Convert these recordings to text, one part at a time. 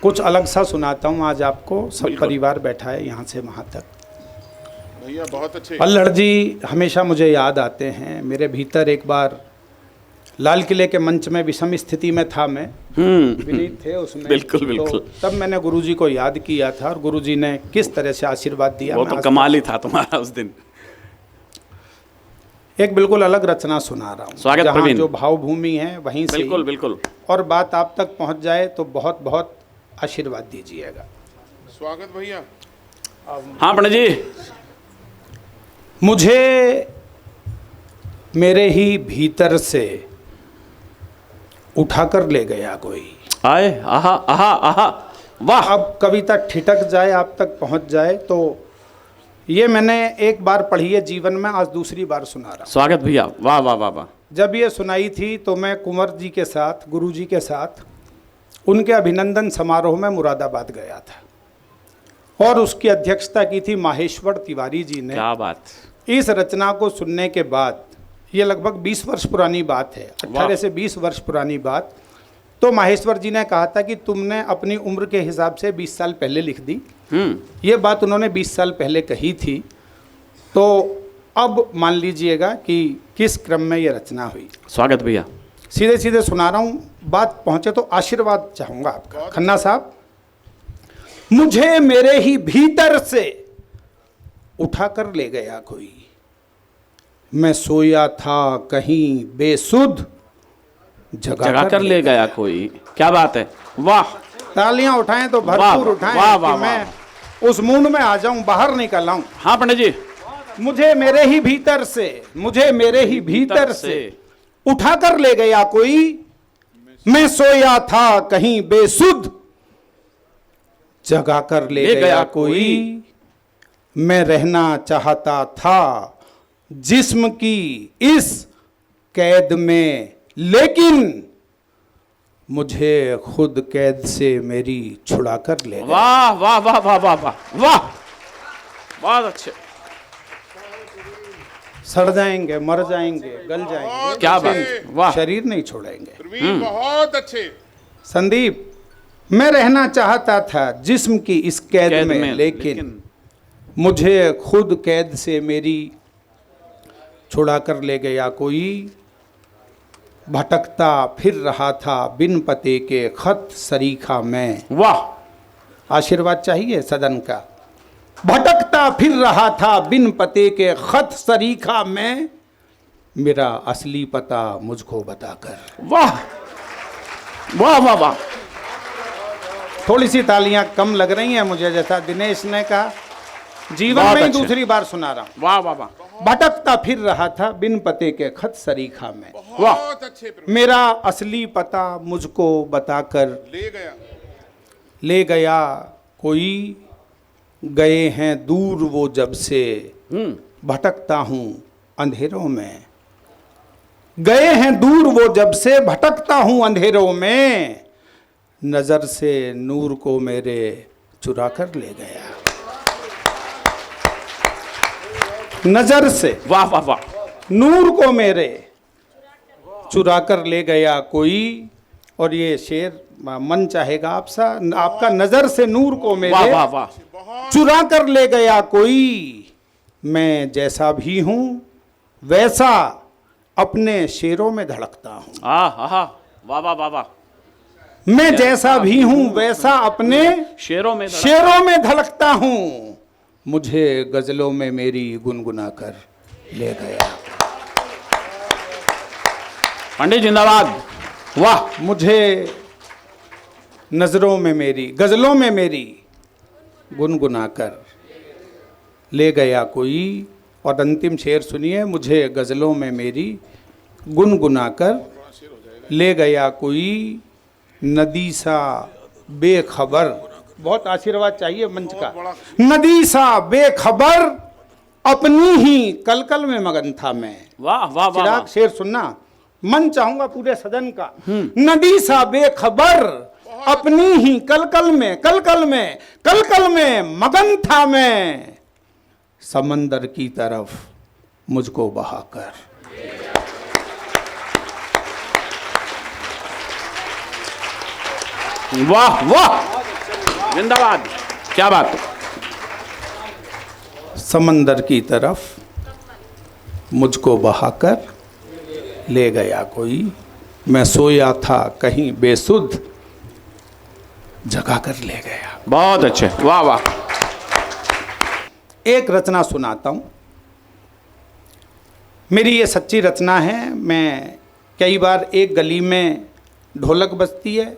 कुछ अलग सा सुनाता हूँ आज आपको। सब परिवार बैठा है यहाँ से वहाँ तक। भैया बहुत अच्छे। पल्लड़ जी हमेशा मुझे याद आते हैं। मेरे भीतर एक बार लाल किले के मंच में विषम स्थिति में था मैं, विनीत थे उसमें। बिल्कुल बिल्कुल। तो तब मैंने गुरुजी को याद किया था और गुरुजी ने किस तरह से आशीर्वाद दिया। वो तो कमाल ही था तुम्हारा उस दिन। एक बिल्कुल अलग रचना सुना रहा हूँ। स्वागत जहाँ प्रवीण। जो भावभूमि है वहीं से बिल्कुल बिल्कुल। और बात आप तक पहुँच जाए तो बहुत बहुत आशीर्वाद दीजिएगा। स्वागत भैया। हाँ पंडित जी। मुझे मेरे ही भीतर से उठाकर ले गया कोई। आए आहा आहा आहा वाह। अब कविता ठिठक जाए आप तक पहुंच जाए तो ये मैंने एक बार पढ़ी है जीवन में, आज दूसरी बार सुना रहा हूं। स्वागत भैया। वाह वाह वाह वाह। जब ये सुनाई थी तो मैं कुंवर जी के साथ, गुरु जी के साथ उनके अभिनंदन समारोह में मुरादाबाद गया था और उसकी अध्यक्षता की थी माहेश्वर तिवारी जी ने। क्या बात। इस रचना को सुनने के बाद, ये लगभग 20 वर्ष पुरानी बात है, 18 से 20 वर्ष पुरानी बात, तो माहेश्वर जी ने कहा था कि तुमने अपनी उम्र के हिसाब से 20 साल पहले लिख दी। ये बात उन्होंने 20 साल पहले कही थी। तो अब मान लीजिएगा कि किस क्रम में ये रचना हुई। स्वागत भैया। सीधे सीधे सुना रहा हूँ, बात पहुँचे तो आशीर्वाद चाहूँगा आपका। खन्ना साहब, मुझे मेरे ही भीतर से उठाकर ले गया कोई, मैं सोया था कहीं बेसुध, जगा कर ले गया कोई। क्या बात है। वाह। तालियां उठाएं तो भरपूर उठाएं। वाह, कि वाह, मैं उस मूड में आ जाऊं, बाहर निकल आऊं। हाँ पंडित जी। मुझे मेरे ही भीतर से, मुझे मेरे ही भीतर से उठाकर ले गया कोई, मैं सोया था कहीं बेसुध, जगा कर ले गया कोई, मैं रहना चाहता था जिस्म की इस कैद में, लेकिन मुझे खुद कैद से मेरी छुड़ा कर ले गया। वाह वाह वाह वाह वाह वाह वाह। बहुत अच्छे। सड़ जाएंगे, मर जाएंगे, गल जाएंगे, क्या बात। वाह। शरीर नहीं छोड़ेंगे। प्रवीण बहुत अच्छे। संदीप, मैं रहना चाहता था जिस्म की इस कैद में, लेकिन मुझे खुद कैद से मेरी छुड़ा कर ले गया कोई, भटकता फिर रहा था बिन पते के खत सरीखा में। वाह। आशीर्वाद चाहिए सदन का। भटकता फिर रहा था बिन पते के खत सरीखा में, मेरा असली पता मुझको बताकर। वाह वाह वाह वाह। थोड़ी सी तालियां कम लग रही हैं मुझे, जैसा दिनेश ने कहा। जीवन बहुत में ही अच्छे। दूसरी बार सुना रहा हूं। वाह वाह वाह। भटकता फिर रहा था बिन पते के खत सरीखा में, बहुत अच्छे प्रवीण। मेरा असली पता मुझको बताकर ले गया। ले गया कोई, गए हैं दूर वो जब से, भटकता हूँ अंधेरों में, गए हैं दूर वो जब से, भटकता हूँ अंधेरों में, नजर से नूर को मेरे चुरा कर ले गया। नजर से, वाह वाह वाह। नूर को मेरे चुरा कर ले गया कोई। और ये शेर मन चाहेगा आपका, नजर से नूर को वाह मेरे वाह वाह। चुरा कर ले गया कोई, मैं जैसा भी हूं वैसा अपने शेरों में धड़कता हूं। आहा वाह वाह वाह वाह। मैं जैसा भी हूं वैसा अपने शेरों में शेरों में धड़कता हूं, मुझे गजलों में मेरी गुनगुना कर ले गया। पंडित जिंदाबाद। वाह। मुझे नजरों में मेरी, गजलों में मेरी गुनगुना कर ले गया कोई। और अंतिम शेर सुनिए, मुझे गजलों में मेरी गुनगुना कर ले गया कोई, नदी सा बेखबर। बहुत आशीर्वाद चाहिए मंच का। नदी सा बेखबर अपनी ही कलकल में मगन था मैं। वाह वाह वाह। चिराग शेर सुनना, मन चाहूंगा पूरे सदन का। नदी सा बेखबर अपनी ही कलकल में मगन था मैं, समंदर की तरफ मुझको बहाकर। वाह वाह। जिंदाबाद। क्या बात। समंदर की तरफ मुझको बहाकर ले गया कोई, मैं सोया था कहीं बेसुध, जगा कर ले गया। बहुत अच्छे, वाह वाह। एक रचना सुनाता हूँ, मेरी ये सच्ची रचना है। मैं कई बार एक गली में ढोलक बजती है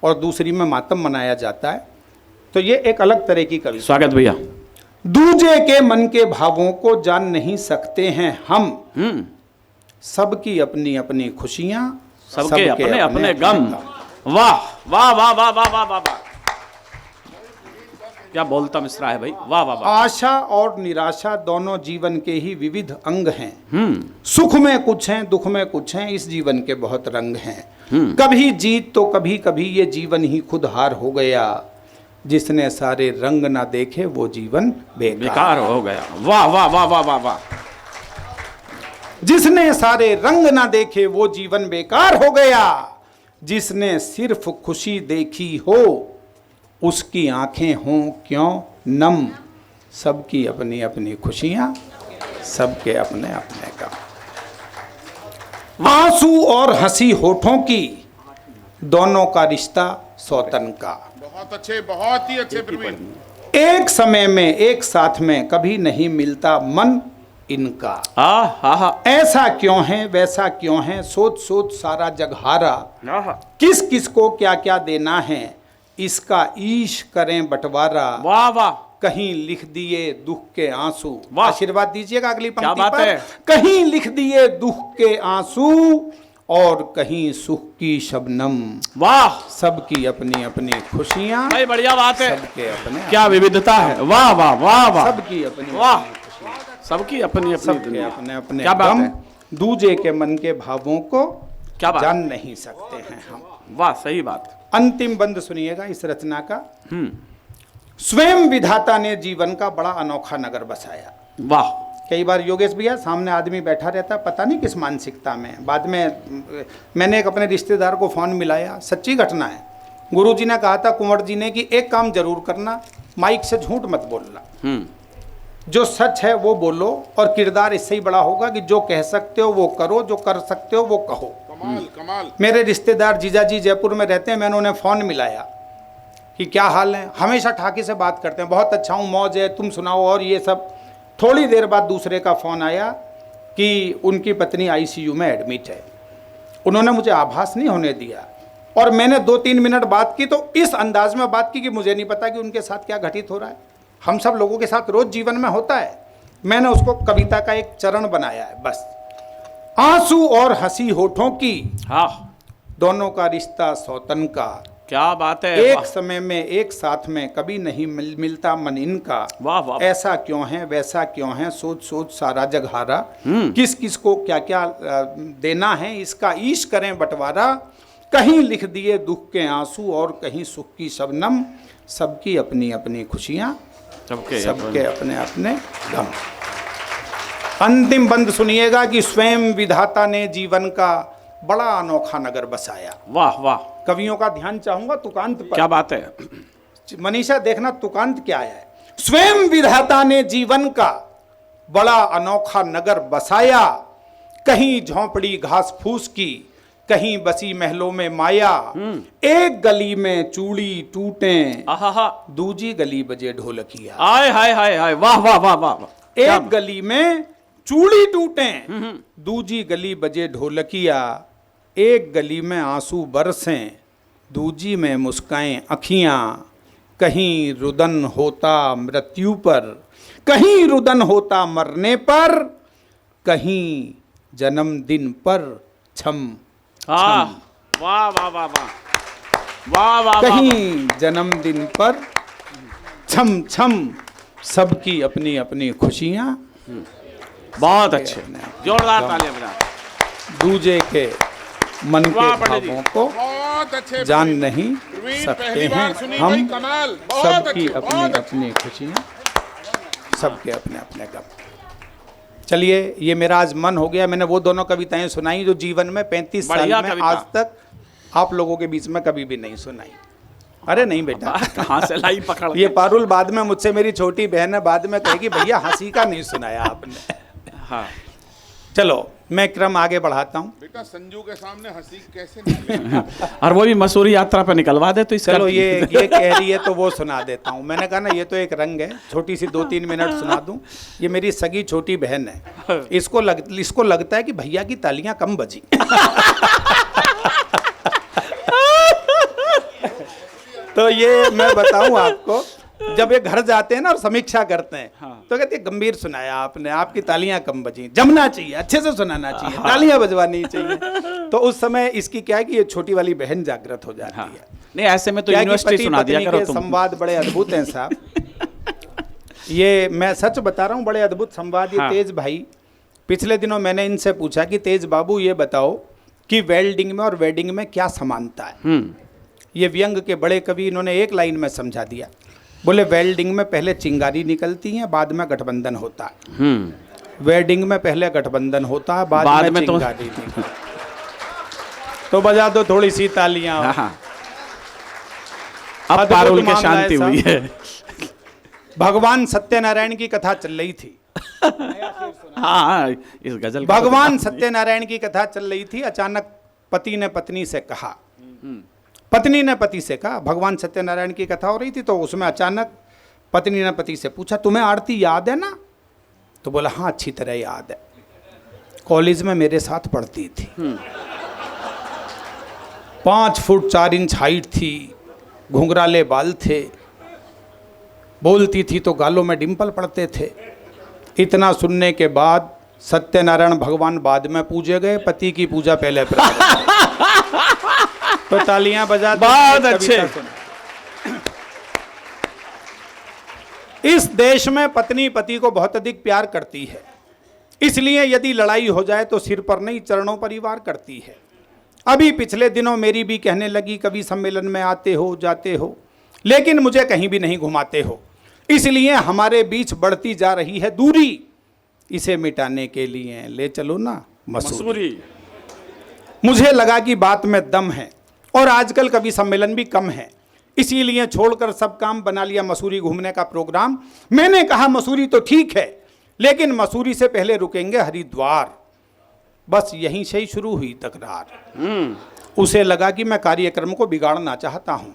और दूसरी में मातम मनाया जाता है, तो ये एक अलग तरह की कविता। स्वागत भैया। दूजे के मन के भावों को जान नहीं सकते हैं हम, सबकी अपनी अपनी खुशियां, सबके अपने अपने गम। वाह वाह वाह वाह वाह वाह वाह वाह। क्या बोलता मिश्रा है भाई, वाह वाह वाह। आशा और निराशा दोनों जीवन के ही विविध अंग हैं। सुख में कुछ हैं, दुख में कुछ हैं, इस जीवन के बहुत रंग हैं। कभी जीत तो कभी कभी ये जीवन ही खुद हार हो गया, जिसने सारे रंग ना देखे वो जीवन बेकार हो गया। वाह वाह वाह वाह वाह वाह। जिसने सारे रंग ना देखे वो जीवन बेकार हो गया, जिसने सिर्फ खुशी देखी हो उसकी आंखें हों क्यों नम, सबकी अपनी अपनी खुशियां, सबके अपने अपने गम। आंसू और हंसी होठों की, दोनों का रिश्ता सौतन का। बहुत अच्छे, बहुत ही अच्छे प्रवीण। एक समय में एक साथ में कभी नहीं मिलता मन इनका। ऐसा क्यों है वैसा क्यों है, सोच सोच सारा जग हारा, किस किस को क्या क्या देना है, इसका ईश करें बंटवारा। वाह वाह। कहीं लिख दिए दुख के आंसू। वाह। आशीर्वाद दीजिएगा अगली पंक्ति क्या बात पर। है। कहीं लिख दिए दुख के आंसू और कहीं सुख की शबनम। वाह। सबकी अपनी अपनी खुशियां, भाई बढ़िया बात है। सबके अपने क्या विविधता है। वाह वाह वाह वाह। सबकी अपनी वाह। सबकी अपनी अपनी सबके दुनिया। अपने अपने क्या बात गम, है। दूजे के मन के भावों को क्या बात। जान नहीं सकते हैं हम। वाह सही बात। अंतिम बंद सुनिएगा इस रचना का। स्वयं विधाता ने जीवन का बड़ा अनोखा नगर बसाया। वाह। कई बार योगेश भैया सामने आदमी बैठा रहता है, पता नहीं किस मानसिकता में। बाद में मैंने एक अपने रिश्तेदार को फोन मिलाया, सच्ची घटना है। गुरुजी ने कहा था कुंवर जी ने कि एक काम जरूर करना, माइक से झूठ मत बोलना, जो सच है वो बोलो, और किरदार इससे ही बड़ा होगा कि जो कह सकते हो वो करो, जो कर सकते हो वो कहो। कमाल कमाल। मेरे रिश्तेदार जीजाजी जयपुर में रहते हैं, मैंने उन्हें फ़ोन मिलाया कि क्या हाल है। हमेशा ठाकी से बात करते हैं, बहुत अच्छा हूँ, मौज है, तुम सुनाओ, और ये सब। थोड़ी देर बाद दूसरे का फ़ोन आया कि उनकी पत्नी आईसीयू में एडमिट है। उन्होंने मुझे आभास नहीं होने दिया, और मैंने 2-3 मिनट बात की तो इस अंदाज में बात की कि मुझे नहीं पता कि उनके साथ क्या घटित हो रहा है। हम सब लोगों के साथ रोज जीवन में होता है। मैंने उसको कविता का एक चरण बनाया है बस। आंसू और हंसी होठों की, हाँ, दोनों का रिश्ता सौतन का। क्या बात है। एक समय में एक साथ में कभी नहीं मिलता मन इनका। वाह वाह। ऐसा क्यों है वैसा क्यों है, सोच सोच सारा जग हारा, किस किस को क्या क्या देना है, इसका ईश करें बंटवारा। कहीं लिख दिए दुख के आंसू और कहीं सुख की शबनम, सबकी अपनी अपनी खुशियां, सबके अपने अपने गम। अंतिम बंद सुनिएगा कि स्वयं विधाता ने जीवन का बड़ा अनोखा नगर बसाया। वाह वाह। कवियों का ध्यान चाहूंगा तुकांत पर। क्या बात है। मनीषा देखना तुकांत क्या है। स्वयं विधाता ने जीवन का बड़ा अनोखा नगर बसाया, कहीं झोंपड़ी घास फूस की, कहीं बसी महलों में माया। एक गली में चूड़ी टूटे, दूजी गली बजे ढोलकिया। आय हाय हाय हाय। वाह वाह वाह वाह। एक गली में चूड़ी टूटे, दूजी गली बजे ढोलकिया। एक गली में आंसू बरसें, दूजी में मुस्काएं अखियां। कहीं रुदन होता मृत्यु पर, कहीं रुदन होता मरने पर, कहीं जन्मदिन पर छम वाह वाह वाह वाह वाह वाह। कहीं जन्मदिन पर छम छम, सबकी अपनी अपनी खुशियां। बहुत अच्छे, जोरदार तालियां बजा। दूजे के मन के भावों को बहुत अच्छे जान नहीं प्रवीण, सकते पहली बार हैं सुनी हम, भाई, कमाल। बहुत सबकी अच्छे, अपनी बहुत अपनी खुशियां, सबके अपने अपने गम। चलिए, ये मेरा आज मन हो गया, मैंने वो दोनों कविताएं सुनाई जो जीवन में 35 साल में आज तक आप लोगों के बीच में कभी भी नहीं सुनाई। अरे नहीं बेटा, कहाँ से लाई पकड़ के? ये पारुल बाद में मुझसे, मेरी छोटी बहन है, बाद में कहेगी भैया हंसी का नहीं सुनाया आपने। हाँ चलो मैं क्रम आगे बढ़ाता हूँ। बेटा संजू के सामने हंसी कैसे निकलेगी? और वो भी मसूरी यात्रा पे निकलवा दे तो इसका चलो ये कह रही है तो वो सुना देता हूँ। मैंने कहा ना ये तो एक रंग है, छोटी सी 2-3 मिनट सुना दूँ। ये मेरी सगी छोटी बहन है, इसको लगता है कि भैया की तालियां कम बजी। तो ये मैं बताऊं आपको, जब ये घर जाते हैं ना और समीक्षा करते हैं, हाँ। तो कहते हैं गंभीर सुनाया आपने, आपकी तालियां कम बजी, जमना चाहिए, अच्छे से सुनाना चाहिए, तालियां बजवानी चाहिए। तो उस समय इसकी क्या है कि ये छोटी वाली बहन जागृत हो जाती हाँ। है। नहीं ऐसे में तो क्या है कि यूनिवर्सिटी पति सुना दिया पत्नी करो के तुम। संवाद बड़े अद्भुत हैं साहब। ये मैं सच बता रहा हूँ, बड़े अद्भुत संवाद। ये हाँ। तेज भाई, पिछले दिनों मैंने इनसे पूछा कि तेज बाबू ये बताओ कि वेल्डिंग में और वेडिंग में क्या समानता है। ये व्यंग के बड़े कवि, इन्होंने एक लाइन में समझा दिया। बोले वेल्डिंग में पहले चिंगारी निकलती है, बाद में गठबंधन होता है। वेडिंग में पहले गठबंधन होता है, बाद में तो चिंगारी निकलती। तो बजा दो थोड़ी सी तालियां। हाँ। अब अद्भुत पारुल के मामला है शांति साहब। हुई है। भगवान सत्यनारायण की कथा चल रही थी। हाँ इस गजल का भगवान सत्यनारायण की कथा चल रही थी। अचानक पति ने पत्नी से कहा, पत्नी ने पति से कहा, भगवान सत्यनारायण की कथा हो रही थी, तो उसमें अचानक पत्नी ने पति से पूछा, तुम्हें आरती याद है ना? तो बोला हाँ अच्छी तरह याद है, कॉलेज में मेरे साथ पढ़ती थी। 5 फुट 4 इंच हाइट थी, घुंघराले बाल थे, बोलती थी तो गालों में डिंपल पड़ते थे। इतना सुनने के बाद सत्यनारायण भगवान बाद में पूजे गए, पति की पूजा पहले तो तालियां बजा। बहुत अच्छे। इस देश में पत्नी पति को बहुत अधिक प्यार करती है, इसलिए यदि लड़ाई हो जाए तो सिर पर नहीं चरणों पर ही वार करती है। अभी पिछले दिनों मेरी भी कहने लगी, कवि सम्मेलन में आते हो जाते हो लेकिन मुझे कहीं भी नहीं घुमाते हो, इसलिए हमारे बीच बढ़ती जा रही है दूरी, इसे मिटाने के लिए ले चलो ना मसूरी। मुझे लगा कि बात में दम है और आजकल कवि सम्मेलन भी कम है, इसीलिए छोड़कर सब काम बना लिया मसूरी घूमने का प्रोग्राम। मैंने कहा मसूरी तो ठीक है, लेकिन मसूरी से पहले रुकेंगे हरिद्वार। बस यहीं से ही शुरू हुई तकरार। उसे लगा कि मैं कार्यक्रम को बिगाड़ना चाहता हूं,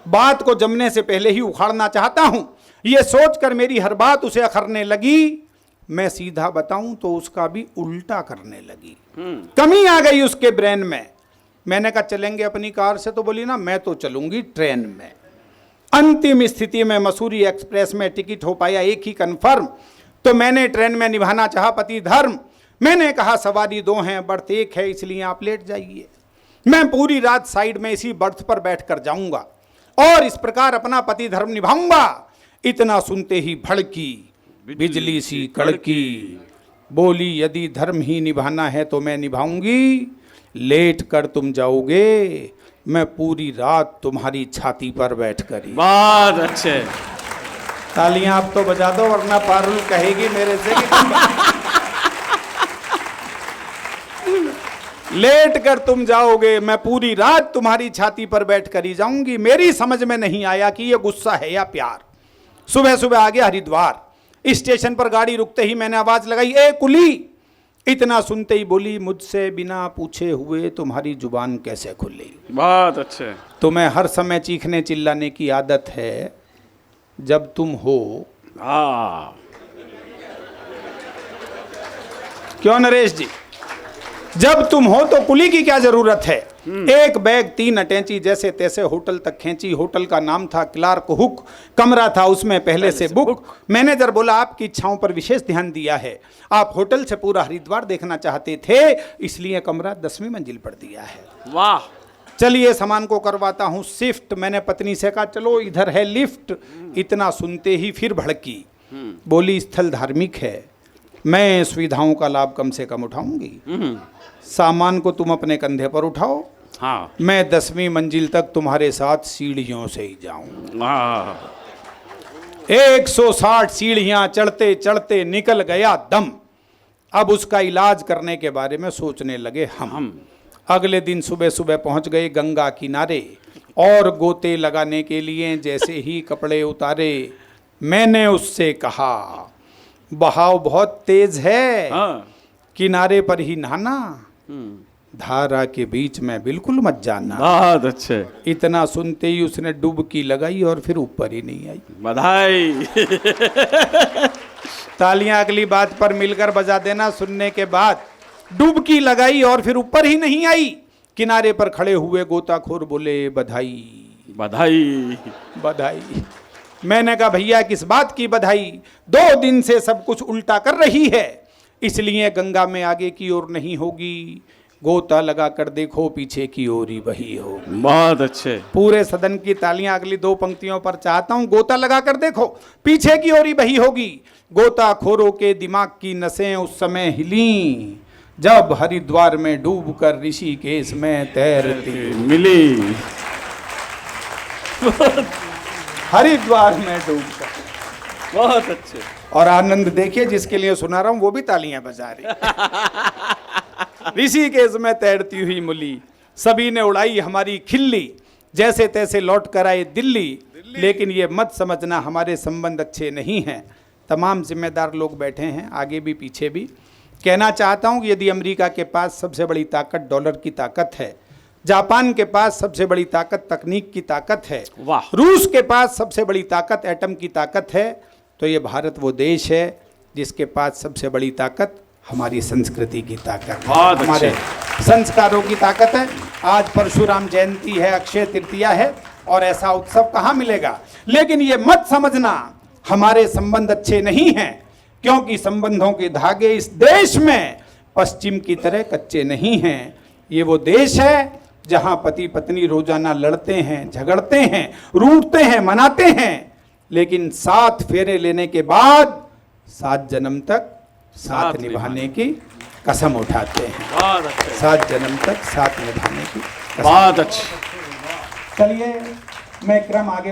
बात को जमने से पहले ही उखाड़ना चाहता हूं। यह सोचकर मेरी हर बात उसे अखरने लगी। मैं सीधा बताऊं तो उसका भी उल्टा करने लगी। कमी आ गई उसके ब्रेन में। मैंने कहा चलेंगे अपनी कार से, तो बोली ना मैं तो चलूंगी ट्रेन में। अंतिम स्थिति में मसूरी एक्सप्रेस में टिकट हो पाया एक ही कंफर्म, तो मैंने ट्रेन में निभाना चाहा पति धर्म। मैंने कहा सवारी 2 हैं, बर्थ 1 है, इसलिए आप लेट जाइए। मैं पूरी रात साइड में इसी बर्थ पर बैठ कर जाऊंगा और इस प्रकार अपना पति धर्म निभाऊंगा। इतना सुनते ही भड़की बिजली सी कड़की, बोली यदि धर्म ही निभाना है तो मैं निभाऊंगी, लेट कर तुम जाओगे, मैं पूरी रात तुम्हारी छाती पर बैठ कर। बहुत अच्छे। तालियां आप तो बजा दो, वरना पारुल कहेगी मेरे से कि लेट कर तुम जाओगे, मैं पूरी रात तुम्हारी छाती पर बैठ कर ही जाऊंगी। मेरी समझ में नहीं आया कि ये गुस्सा है या प्यार। सुबह सुबह आ गया हरिद्वार। स्टेशन पर गाड़ी रुकते ही मैंने आवाज लगाई, ए कुली। इतना सुनते ही बोली, मुझसे बिना पूछे हुए तुम्हारी जुबान कैसे खुली? बहुत अच्छे। तुम्हें हर समय चीखने चिल्लाने की आदत है, जब तुम हो। हाँ क्यों नरेश जी? जब तुम हो तो कुली की क्या जरूरत है? एक बैग 3 अटैची जैसे तैसे होटल तक खींची। होटल का नाम था क्लार्क हुक, कमरा था उसमें पहले से बुक। मैनेजर बोला आपकी इच्छाओं पर विशेष ध्यान दिया है, आप होटल से पूरा हरिद्वार देखना चाहते थे, इसलिए कमरा 10वीं मंजिल पर दिया है। वाह। चलिए सामान को करवाता हूँ शिफ्ट। मैंने पत्नी से कहा चलो इधर है लिफ्ट। इतना सुनते ही फिर भड़की, बोली स्थल धार्मिक है, मैं सुविधाओं का लाभ कम से कम उठाऊंगी, सामान को तुम अपने कंधे पर उठाओ, हाँ। मैं 10वीं मंजिल तक तुम्हारे साथ सीढ़ियों से ही जाऊं। 160 सीढ़ियां चढ़ते चढ़ते निकल गया दम। अब उसका इलाज करने के बारे में सोचने लगे हम। अगले दिन सुबह सुबह पहुंच गए गंगा किनारे और गोते लगाने के लिए जैसे ही कपड़े उतारे, मैंने उससे कहा बहाव बहुत तेज है, हाँ। किनारे पर ही नहाना, हम्म, धारा के बीच में बिल्कुल मत जाना। बहुत अच्छे, इतना सुनते ही उसने डुबकी लगाई और फिर ऊपर ही नहीं आई। बधाई। तालियां अगली बात पर मिलकर बजा देना। सुनने के बाद डुबकी लगाई और फिर ऊपर ही नहीं आई। किनारे पर खड़े हुए गोताखोर बोले बधाई बधाई। बधाई। मैंने कहा भैया किस बात की बधाई? 2 दिन से सब कुछ उल्टा कर रही है, इसलिए गंगा में आगे की ओर नहीं होगी। गोता लगा कर देखो पीछे की ओर ही वही होगी। बहुत अच्छे। पूरे सदन की तालियां अगली 2 पंक्तियों पर चाहता हूं। गोता लगा कर देखो पीछे की ओर ही वही होगी। गोताखोरों के दिमाग की नसें उस समय हिली जब हरिद्वार में डूबकर ऋषिकेश में तैरती मिली। हरिद्वार में डूबकर। बहुत अच्छे। और आनंद देखिए जिसके लिए सुना रहा हूं वो भी तालियां बजा रही। ऋषिकेश में तैरती हुई मुली, सभी ने उड़ाई हमारी खिल्ली, जैसे तैसे लौट कर आए दिल्ली। लेकिन ये मत समझना हमारे संबंध अच्छे नहीं हैं। तमाम जिम्मेदार लोग बैठे हैं, आगे भी पीछे भी। कहना चाहता हूं कि यदि अमेरिका के पास सबसे बड़ी ताकत डॉलर की ताकत है, जापान के पास सबसे बड़ी ताकत तकनीक की ताकत है, वाह। रूस के पास सबसे बड़ी ताकत एटम की ताकत है, तो ये भारत वो देश है जिसके पास सबसे बड़ी ताकत हमारी संस्कृति की ताकत है, बहुत अच्छे। हमारे संस्कारों की ताकत है। आज परशुराम जयंती है, अक्षय तृतीया है, और ऐसा उत्सव कहाँ मिलेगा? लेकिन ये मत समझना हमारे संबंध अच्छे नहीं हैं, क्योंकि संबंधों के धागे इस देश में पश्चिम की तरह कच्चे नहीं हैं। ये वो देश है जहां पति पत्नी रोजाना लड़ते हैं, झगड़ते हैं, रूठते हैं, मनाते हैं, लेकिन 7 फेरे लेने के बाद 7 जन्म तक साथ निभाने की कसम उठाते हैं। बहुत अच्छे। 7 जन्म तक साथ निभाने की कसम। बहुत अच्छे। चलिए मैं क्रम आगे